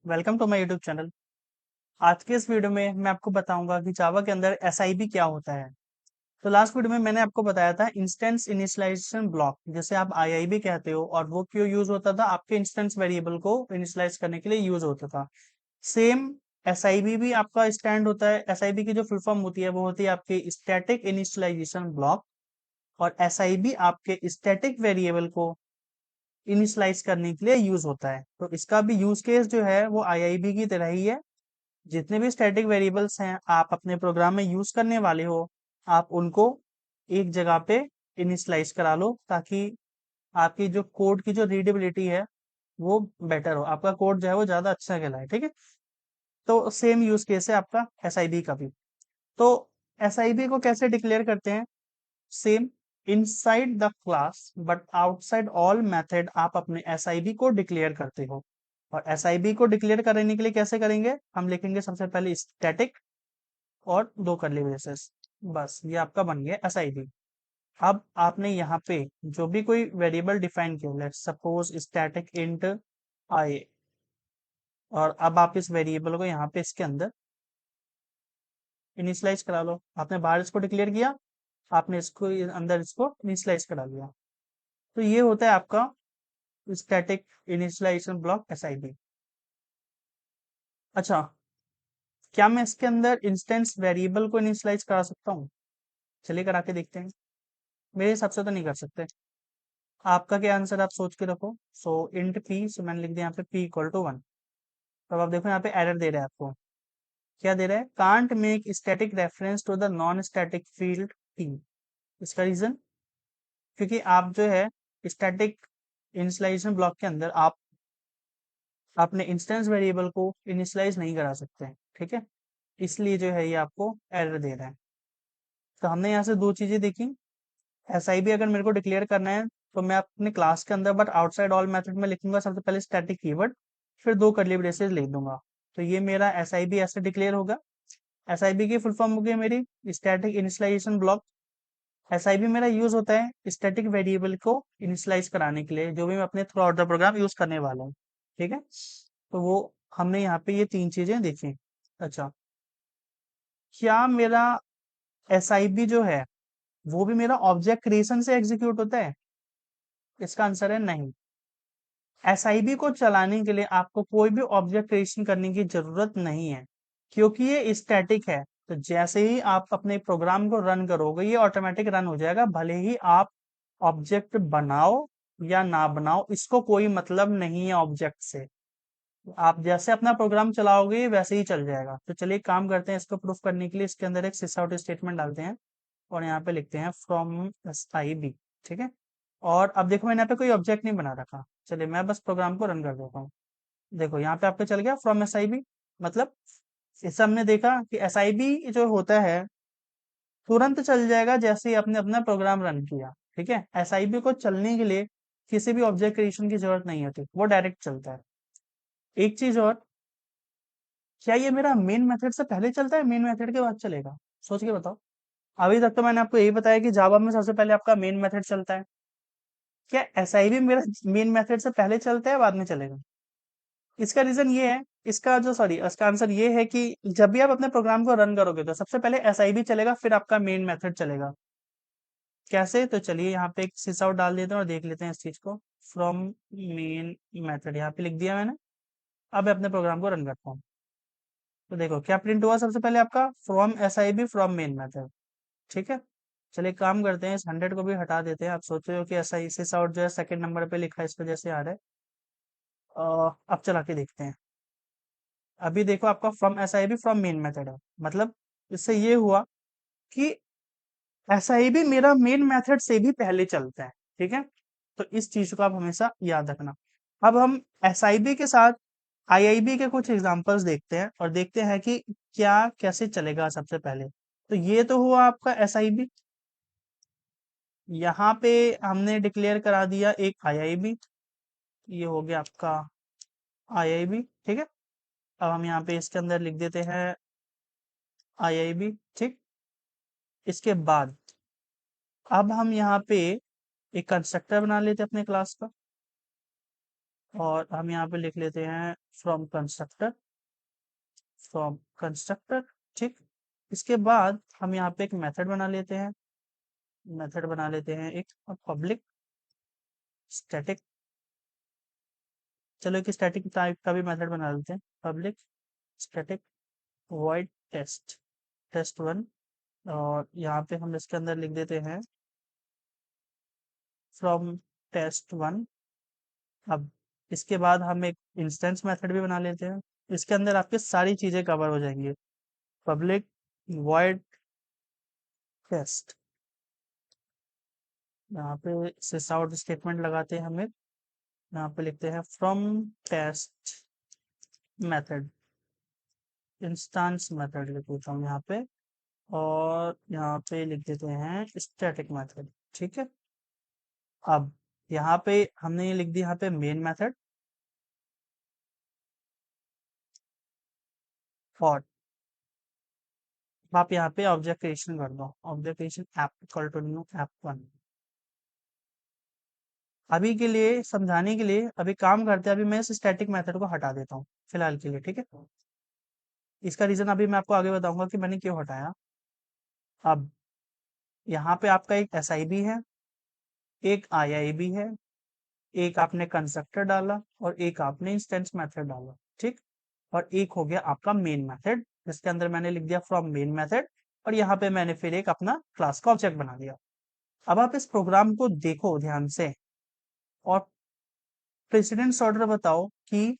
Welcome to my YouTube channel. आज के इस वीडियो में मैं आपको बताऊंगा कि जावा के अंदर एसआईबी क्या होता है। तो लास्ट वीडियो में मैंने आपको बताया था इंस्टेंस इनिशियलाइजेशन ब्लॉक, जिसे आप आईआईबी कहते हो, और वो क्यों यूज होता था, आपके इंस्टेंस वेरिएबल को इनिशियलाइज करने के लिए यूज होता था। सेम एसआईबी भी आपका स्टैंड होता है। एसआईबी की जो फुल फॉर्म होती है वो होती है आपकी स्टैटिक इनिशियलाइजेशन ब्लॉक, और एसआईबी आपके स्टैटिक वेरिएबल को इनिशियलाइज करने के लिए यूज होता है। तो इसका भी यूज केस जो है वो आईआईबी की तरह ही है। जितने भी स्टैटिक वेरिएबल्स हैं आप अपने प्रोग्राम में यूज करने वाले हो, आप उनको एक जगह पे इनिशियलाइज करा लो, ताकि आपकी जो कोड की जो रीडेबिलिटी है वो बेटर हो, आपका कोड जो है वो ज्यादा अच्छा कहलाए। ठीक है, तो सेम यूज केस है आपका एसआईबी का भी। तो एसआईबी को कैसे डिक्लेयर करते हैं? Same, inside the class but outside all method आप अपने एसआईबी को डिक्लेयर करते हो। और एसआईबी को डिक्लेयर करने के लिए कैसे करेंगे? हम लिखेंगे सबसे पहले स्टैटिक और दो कर्ली ब्रेसेस। बस ये आपका बन गया एसआईबी। अब आपने यहाँ पे जो भी कोई वेरिएबल डिफाइन किया, लेट्स सपोज स्टैटिक इंट आई, और अब आप इस वेरिएबल को यहाँ पे इसके अंदर इनिशियलाइज करा लो। आपने बाहर इसको डिक्लेयर किया, आपने इसको अंदर इसको इनिशियलाइज करा लिया। तो ये होता है आपका स्टैटिक इनिशियलाइजेशन ब्लॉक एसआईबी। अच्छा, क्या मैं इसके अंदर इंस्टेंस वेरिएबल को इनिशियलाइज करा सकता हूँ? चलिए करा के देखते हैं। मेरे हिसाब से तो नहीं कर सकते। आपका क्या आंसर आप सोच के रखो। सो इंट पी, सो मैंने लिख दिया यहाँ पे p इक्वल टू 1। तब आप देखो यहाँ पे एरर दे रहा है आपको। क्या दे रहा है? Can't make static reference to the non static field p। इसका रीजन, क्योंकि आप जो है स्टैटिक इनिशियलाइजेशन ब्लॉक के अंदर आप अपने इंस्टेंस वेरिएबल को इनिशियलाइज नहीं करा सकते। ठीक है, इसलिए जो है ये आपको एरर दे रहा है। तो हमने यहाँ से दो चीजें देखी। एसआईबी अगर मेरे को डिक्लेयर करना है तो मैं अपने क्लास के अंदर बट आउटसाइड ऑल मेथड में लिखूंगा सबसे पहले स्टैटिक कीवर्ड, फिर दो कर्ली ब्रेसेस लिख दूंगा। तो ये मेरा एसआईबी ऐसे डिक्लेयर होगा। एसआईबी की फुल फॉर्म हो गई मेरी स्टैटिक इनिशियलाइजेशन ब्लॉक। एसआईबी मेरा यूज होता है स्टैटिक वेरिएबल को इनिशियलाइज कराने के लिए, जो भी मैं अपने through out the program use करने वाला हूँ। ठीक है, तो वो हमने यहाँ पे ये तीन चीजें देखी। अच्छा, क्या मेरा एसआईबी जो है वो भी मेरा ऑब्जेक्ट क्रिएशन से एग्जीक्यूट होता है? इसका आंसर है नहीं। एसआईबी को चलाने के लिए आपको कोई भी ऑब्जेक्ट क्रिएशन करने की जरूरत नहीं है, क्योंकि ये स्टैटिक है। तो जैसे ही आप अपने प्रोग्राम को रन करोगे ये ऑटोमेटिक रन हो जाएगा, भले ही आप ऑब्जेक्ट बनाओ या ना बनाओ, इसको कोई मतलब नहीं है ऑब्जेक्ट से। आप जैसे अपना प्रोग्राम चलाओगे वैसे ही चल जाएगा। तो चलिए काम करते हैं, इसको प्रूफ करने के लिए इसके अंदर एक सिस आउट स्टेटमेंट डालते हैं, और यहाँ पे लिखते हैं फ्रॉम एस आई बी। ठीक है, और अब देखो मैंने यहाँ पे कोई ऑब्जेक्ट नहीं बना रखा। चलिए मैं बस प्रोग्राम को रन कर देता हूँ। देखो यहाँ पे आपको चल गया फ्रॉम एस आई बी। मतलब इससे हमने देखा कि एस आई बी जो होता है तुरंत चल जाएगा जैसे ही आपने अपना प्रोग्राम रन किया। ठीक है, एस आई बी को चलने के लिए किसी भी ऑब्जेक्ट क्रिएशन की जरूरत नहीं होती, वो डायरेक्ट चलता है। एक चीज और, क्या ये मेरा मेन मेथड से पहले चलता है, मेन मेथड के बाद चलेगा? सोच के बताओ। अभी तक तो मैंने आपको यही बताया कि जावा में सबसे पहले आपका मेन मेथड चलता है। क्या एसआईबी मेरा मेन मेथड से पहले चलता है बाद में चलेगा? इसका रीजन ये है, इसका जो सॉरी इसका आंसर ये है कि जब भी आप अपने प्रोग्राम को रन करोगे तो सबसे पहले एसआईबी चलेगा, फिर आपका मेन मेथड चलेगा। कैसे? तो चलिए यहाँ पे एक सिस आउट डाल देते हैं और देख लेते हैं इस चीज को। फ्रॉम मेन मेथड यहाँ पे लिख दिया मैंने। अब मैं अपने प्रोग्राम को रन करता हूँ, तो देखो क्या प्रिंट हुआ सबसे पहले आपका from SIB from main method. ठीक है, चलिए काम करते हैं, इस 100 को भी हटा देते हैं। आप सोच रहे हो कि ऐसा सिस आउट जो है सेकंड नंबर पे लिखा है इस वजह से आ रहा है। अब चला के देखते हैं। अभी देखो आपका from SIB from main method है, मतलब इससे ये हुआ कि एसआईबी मेरा मेन मेथड से भी पहले चलता है। ठीक है, तो इस चीज को आप हमेशा याद रखना। अब हम एसआईबी के साथ आईआईबी के कुछ एग्जांपल्स देखते हैं और देखते हैं कि क्या कैसे चलेगा सबसे पहले। तो ये तो हुआ आपका एसआईबी। यहाँ पे हमने डिक्लेयर करा दिया एक आईआईबी, ये हो गया आपका आईआईबी। ठीक है, अब हम यहाँ पे इसके अंदर लिख देते हैं आईआईबी। ठीक, इसके बाद अब हम यहाँ पे एक कंस्ट्रक्टर बना लेते हैं अपने क्लास का। और हम यहाँ पे लिख लेते हैं फ्रॉम कंस्ट्रक्टर। ठीक, इसके बाद हम यहाँ पे एक मेथड बना लेते हैं, एक पब्लिक स्टैटिक, चलो एक स्टैटिक टाइप का भी मेथड बना लेते हैं, public static void test one. और यहाँ पे हम इसके अंदर लिख देते हैं फ्रॉम टेस्ट वन। अब इसके बाद हम एक इंस्टेंस मेथड भी बना लेते हैं, इसके अंदर आपकी सारी चीजें कवर हो जाएंगी। पब्लिक वॉइड टेस्ट, यहाँ पे सिस आउट स्टेटमेंट लगाते हैं, हमें यहाँ पे लिखते हैं from test method, instance method लिख देता हूँ यहाँ पे, और यहाँ पे लिख देते हैं स्टैटिक मेथड। ठीक है, अब यहाँ पे हमने ये लिख दिया यहाँ पे मेन मेथड, और आप यहाँ पे ऑब्जेक्ट क्रिएशन कर दो, object creation app equal to new app one. अभी के लिए समझाने के लिए अभी काम करते हैं, अभी मैं इस स्टैटिक मेथड को हटा देता हूँ फिलहाल के लिए। ठीक है, इसका रीजन अभी मैं आपको आगे बताऊंगा कि मैंने क्यों हटाया। अब यहाँ पे आपका एक SIB है, एक IIB है, एक आपने कंस्ट्रक्टर डाला और एक आपने इंस्टेंस मेथड डाला। ठीक, और एक हो गया आपका मेन मेथड, जिसके अंदर मैंने लिख दिया फ्रॉम मेन मेथड, और यहाँ पे मैंने फिर एक अपना क्लास का ऑब्जेक्ट बना दिया। अब आप इस प्रोग्राम को देखो ध्यान से और प्रेसिडेंस ऑर्डर बताओ कि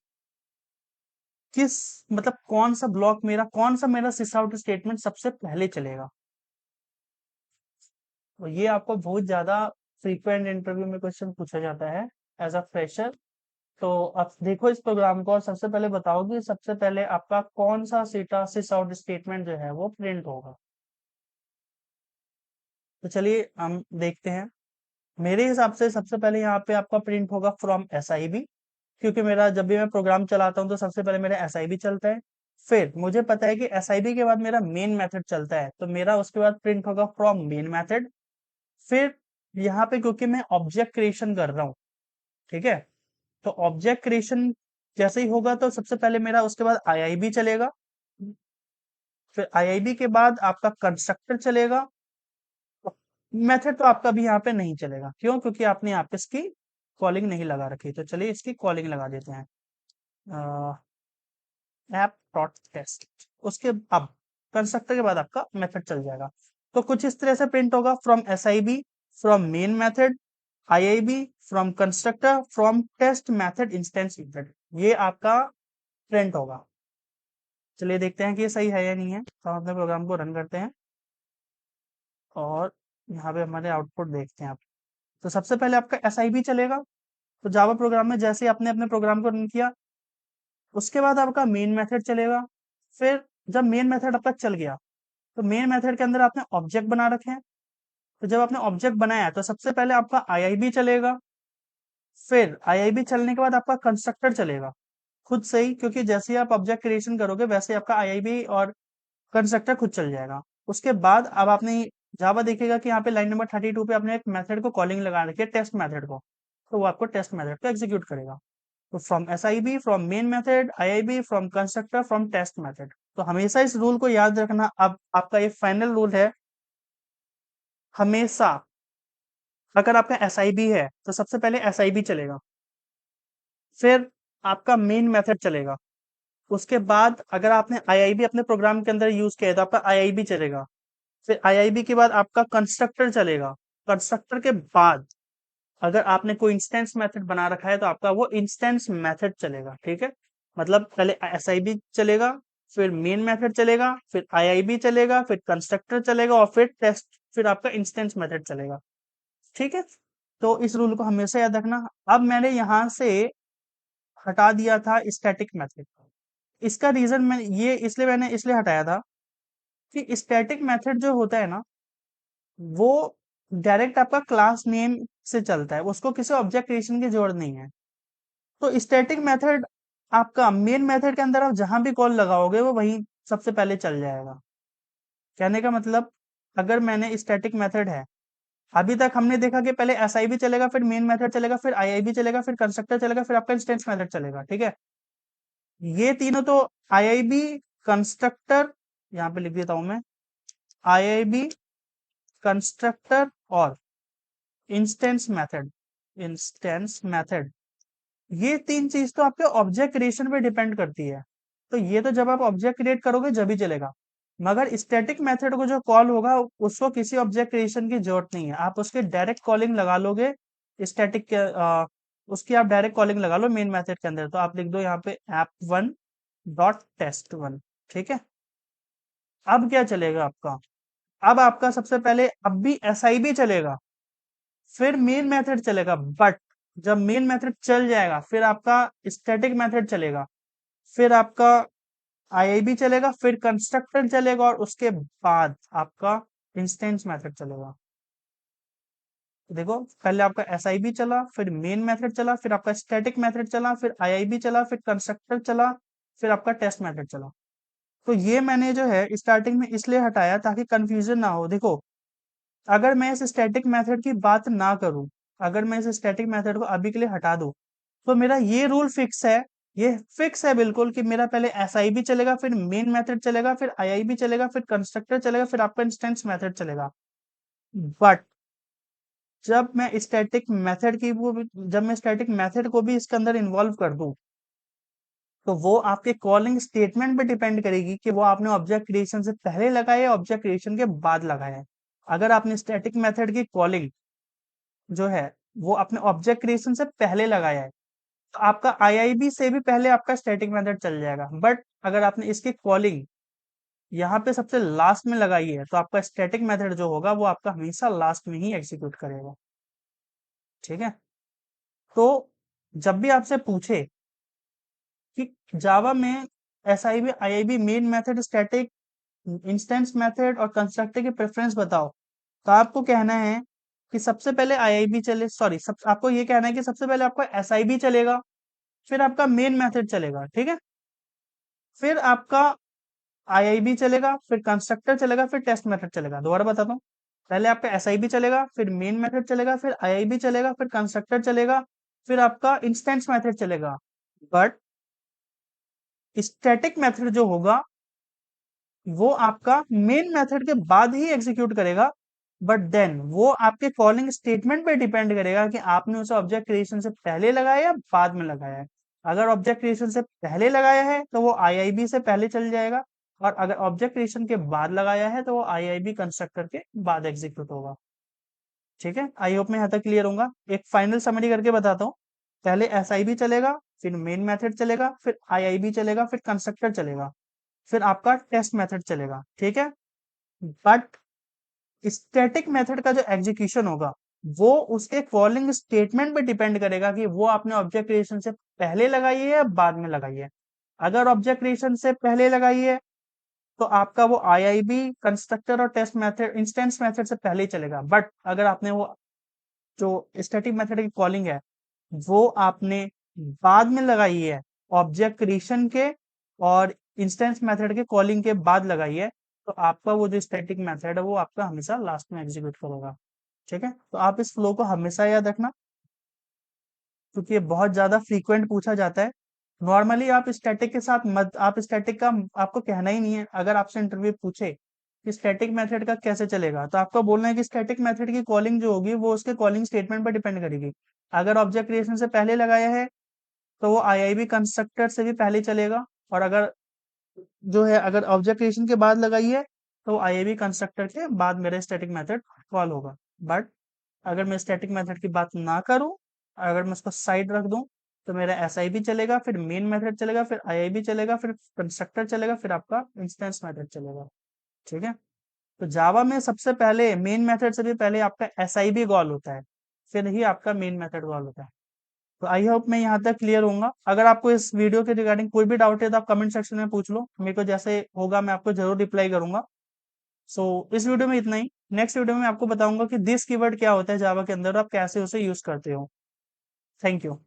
किस मतलब कौन सा मेरा सिस आउट स्टेटमेंट सबसे पहले चलेगा। तो ये आपको बहुत ज्यादा फ्रीक्वेंट इंटरव्यू में क्वेश्चन पूछा जाता है एज अ फ्रेशर। तो आप देखो इस प्रोग्राम को और सबसे पहले बताओ कि सबसे पहले आपका कौन सा सीटा सिस आउट स्टेटमेंट जो है वो प्रिंट होगा। तो चलिए हम देखते हैं। मेरे हिसाब से सबसे पहले यहाँ पे आपका प्रिंट होगा फ्रॉम SIB, क्योंकि मेरा जब भी मैं प्रोग्राम चलाता हूँ तो सबसे पहले मेरा SIB चलता है, फिर मुझे पता है कि SIB के बाद मेरा मेन मेथड चलता है, तो मेरा उसके बाद प्रिंट होगा फ्रॉम मेन मेथड। फिर यहाँ पे क्योंकि मैं ऑब्जेक्ट क्रिएशन कर रहा हूँ, ठीक है, तो ऑब्जेक्ट क्रिएशन जैसे ही होगा तो सबसे पहले मेरा उसके बाद IIB चलेगा, फिर IIB के बाद आपका कंस्ट्रक्टर चलेगा। मेथड तो आपका भी यहाँ पे नहीं चलेगा, क्यों? क्योंकि आपने यहाँ पे इसकी कॉलिंग नहीं लगा रखी, तो चलिए इसकी कॉलिंग लगा देते हैं, ऐप डॉट टेस्ट। उसके अब कंस्ट्रक्टर के बाद आपका मेथड चल जाएगा। तो कुछ इस तरह से प्रिंट होगा from SIB, from main method, IIB, from constructor, from test method, instance method, ये आपका प्रिंट होगा। चलिए देखते हैं कि ये सही है या नहीं है, तो हम अपने प्रोग्राम को रन करते हैं और यहाँ पे हमारे आउटपुट देखते हैं आप। तो सबसे पहले आपका SIB चलेगा, तो जावा प्रोग्राम में जैसे आपने अपने प्रोग्राम को रन किया उसके बाद आपका मेन मेथड चलेगा। फिर जब मेन मेथड आपका चल गया तो मेन मेथड के अंदर आपने ऑब्जेक्ट बना रखे हैं, तो जब आपने ऑब्जेक्ट बनाया तो सबसे पहले आपका IIB चलेगा, फिर IIB चलने के बाद आपका कंस्ट्रक्टर चलेगा। खुद से ही, क्योंकि जैसे ही आप ऑब्जेक्ट क्रिएशन करोगे वैसे ही आपका IIB और कंस्ट्रक्टर खुद चल जाएगा। उसके बाद अब आपने जावा देखेगा कि यहाँ पे लाइन नंबर 32 पे आपने एक मेथड को कॉलिंग लगा रखी है, टेस्ट मेथड को, तो वो आपको टेस्ट मेथड को एग्जीक्यूट करेगा। तो from SIB, from main method, IIB, from constructor, from test method. तो हमेशा इस रूल को याद रखना। अब आपका ये फाइनल रूल है, हमेशा अगर आपका SIB है तो सबसे पहले SIB चलेगा, फिर आपका मेन मेथड चलेगा, उसके बाद अगर आपने IIB अपने प्रोग्राम के अंदर यूज किया है तो आपका IIB चलेगा, फिर IIB के बाद आपका कंस्ट्रक्टर चलेगा, कंस्ट्रक्टर के बाद अगर आपने कोई इंस्टेंस मेथड बना रखा है तो आपका वो इंस्टेंस मेथड चलेगा। ठीक है, मतलब पहले SIB चलेगा, फिर मेन मेथड चलेगा, फिर IIB चलेगा, फिर कंस्ट्रक्टर चलेगा और फिर टेस्ट, फिर आपका इंस्टेंस मेथड चलेगा। ठीक है, तो इस रूल को हमेशा याद रखना। अब मैंने यहां से हटा दिया था स्टैटिक मेथड, इसका रीजन मैंने इसलिए हटाया था कि स्टैटिक मेथड जो होता है ना, वो डायरेक्ट आपका क्लास नेम से चलता है, उसको किसी ऑब्जेक्ट क्रिएशन की जरूरत नहीं है। तो स्टैटिक मेथड आपका मेन मेथड के अंदर आप जहां भी कॉल लगाओगे वो वहीं सबसे पहले चल जाएगा। कहने का मतलब, अगर मैंने स्टैटिक मेथड है अभी तक हमने देखा कि पहले SIB चलेगा, फिर मेन मेथड चलेगा, फिर IIB चलेगा, फिर कंस्ट्रक्टर चलेगा, फिर आपका इंस्टेंस मेथड चलेगा, ठीक है। ये तीनों तो IIB, कंस्ट्रक्टर, यहाँ पे लिख देता हूं मैं, IIB, कंस्ट्रक्टर और इंस्टेंस मेथड, इंस्टेंस मेथड, ये तीन चीज तो आपके ऑब्जेक्ट क्रिएशन पे डिपेंड करती है। तो ये तो जब आप ऑब्जेक्ट क्रिएट करोगे जब ही चलेगा, मगर स्टैटिक मेथड को जो कॉल होगा उसको किसी ऑब्जेक्ट क्रिएशन की जरूरत नहीं है, आप उसके डायरेक्ट कॉलिंग लगा लोगे स्टैटिक के उसकी आप डायरेक्ट कॉलिंग लगा लो मेन मेथड के अंदर। तो आप लिख दो यहाँ पे app1.test1, ठीक है। अब क्या चलेगा आपका, अब आपका सबसे पहले अब भी SIB चलेगा, फिर मेन मेथड चलेगा, बट जब मेन मेथड चल जाएगा फिर आपका स्टैटिक मेथड चलेगा, फिर आपका IIB चलेगा, फिर कंस्ट्रक्टर चलेगा और उसके बाद आपका इंस्टेंस मेथड चलेगा। देखो पहले आपका SIB चला, फिर मेन मेथड चला, फिर आपका स्टैटिक मेथड चला, फिर IIB चला, फिर कंस्ट्रक्टर चला, फिर आपका टेस्ट मेथड चला। तो ये मैंने जो है स्टार्टिंग में इसलिए हटाया ताकि कंफ्यूजन ना हो। देखो अगर मैं इस स्टैटिक मेथड की बात ना करूं, अगर मैं इस स्टैटिक मेथड को अभी के लिए हटा दूं, तो मेरा ये रूल फिक्स है, ये फिक्स है बिल्कुल कि मेरा पहले SIB चलेगा, फिर मेन मेथड चलेगा, फिर IIB चलेगा, फिर कंस्ट्रक्टर चलेगा, फिर आपका इंस्टेंस मेथड चलेगा। बट जब मैं स्टैटिक मेथड की वो जब मैं स्टैटिक मेथड को भी इसके अंदर इन्वॉल्व कर दूं, तो वो आपके कॉलिंग स्टेटमेंट पे डिपेंड करेगी कि वो आपने ऑब्जेक्ट क्रिएशन से पहले लगाया है ऑब्जेक्ट क्रिएशन के बाद लगाया है। अगर आपने स्टैटिक मेथड की कॉलिंग जो है वो अपने ऑब्जेक्ट क्रिएशन से पहले लगाया है, तो आपका IIB से भी पहले आपका स्टैटिक मेथड चल जाएगा। बट अगर आपने इसकी कॉलिंग यहाँ पे सबसे लास्ट में लगाई है, तो आपका स्टैटिक मेथड जो होगा वो आपका हमेशा लास्ट में ही एग्जीक्यूट करेगा, ठीक है। तो जब भी आपसे पूछे कि जावा में SIB, IIB, main method, static, instance method और कंस्ट्रक्टर की प्रेफरेंस बताओ, तो आपको कहना है कि सबसे पहले IIB चले, सॉरी सब आपको ये कहना है कि सबसे पहले आपका SIB चलेगा, फिर आपका मेन मेथड चलेगा, ठीक है, फिर आपका IIB चलेगा, फिर कंस्ट्रक्टर चलेगा, फिर टेस्ट मेथड चलेगा। दोबारा बताता हूँ, पहले आपका SIB चलेगा, फिर मेन मेथड चलेगा, फिर IIB चलेगा, फिर कंस्ट्रक्टर चलेगा, फिर आपका इंस्टेंस मेथड चलेगा। बट स्टैटिक मेथड जो होगा वो आपका मेन मेथड के बाद ही एग्जीक्यूट करेगा, बट देन वो आपके कॉलिंग स्टेटमेंट पे डिपेंड करेगा कि आपने उसे ऑब्जेक्ट क्रिएशन से पहले लगाया या बाद में लगाया है। अगर ऑब्जेक्ट क्रिएशन से पहले लगाया है तो वो IIB से पहले चल जाएगा, और अगर ऑब्जेक्ट क्रिएशन के बाद लगाया है तो वो IIB कंस्ट्रक्टर के बाद एग्जीक्यूट होगा, ठीक है। आई होप मैं यहाँ तक क्लियर होगा। एक फाइनल समरी करके बताता हूँ, पहले SIB चलेगा, फिर मेन मेथड चलेगा, फिर IIB चलेगा, फिर कंस्ट्रक्टर चलेगा, फिर आपका टेस्ट मेथड चलेगा, ठीक है। बट स्टैटिक मेथड का जो एग्जीक्यूशन होगा वो उसके कॉलिंग स्टेटमेंट पे डिपेंड करेगा कि वो आपने ऑब्जेक्ट क्रिएशन से पहले लगाई है या बाद में लगाई है। अगर ऑब्जेक्ट क्रिएशन से पहले लगाई है तो आपका वो IIB, कंस्ट्रक्टर और टेस्ट मेथड, इंस्टेंस मेथड से पहले ही चलेगा। बट अगर आपने वो जो स्टैटिक मेथड की कॉलिंग है वो आपने बाद में लगाई है ऑब्जेक्ट क्रिएशन के और इंस्टेंस मेथड के कॉलिंग के बाद लगाई है, तो आपका वो जो स्टैटिक मेथड है वो आपका हमेशा लास्ट में एग्जीक्यूट करेगा, ठीक है। तो आप इस फ्लो को हमेशा याद रखना, क्योंकि ये बहुत ज्यादा फ्रीक्वेंट पूछा जाता है। नॉर्मली आप स्टैटिक के साथ मत, आप स्टैटिक का आपको कहना ही नहीं है। अगर आपसे इंटरव्यू पूछे कि स्टैटिक मेथड का कैसे चलेगा, तो आपको बोलना है कि स्टैटिक मेथड की कॉलिंग जो होगी वो उसके कॉलिंग स्टेटमेंट पर डिपेंड करेगी। अगर ऑब्जेक्ट क्रिएशन से पहले लगाया है तो वो IIB कंस्ट्रक्टर से भी पहले चलेगा, और अगर जो है अगर ऑब्जेक्ट क्रिएशन के बाद लगाई है तो IIB कंस्ट्रक्टर के बाद मेरा स्टैटिक मेथड कॉल होगा। बट अगर मैं स्टैटिक मेथड की बात ना करूं, अगर मैं उसको साइड रख दूं, तो मेरा SIB चलेगा, फिर मेन मेथड चलेगा, फिर IIB चलेगा, फिर कंस्ट्रक्टर चलेगा, फिर आपका इंस्टेंस मेथड चलेगा, ठीक है। तो जावा में सबसे पहले मेन मेथड से भी पहले आपका SIB कॉल होता है, फिर ही आपका मेन मेथड कॉल होता है। तो आई होप मैं यहाँ तक क्लियर होऊंगा। अगर आपको इस वीडियो के रिगार्डिंग कोई भी डाउट है तो आप कमेंट सेक्शन में पूछ लो, मेरे को जैसे होगा मैं आपको जरूर रिप्लाई करूंगा। सो इस वीडियो में इतना ही। नेक्स्ट वीडियो में आपको बताऊंगा कि दिस कीवर्ड क्या होता है जावा के अंदर और आप कैसे उसे यूज करते हो। Thank you.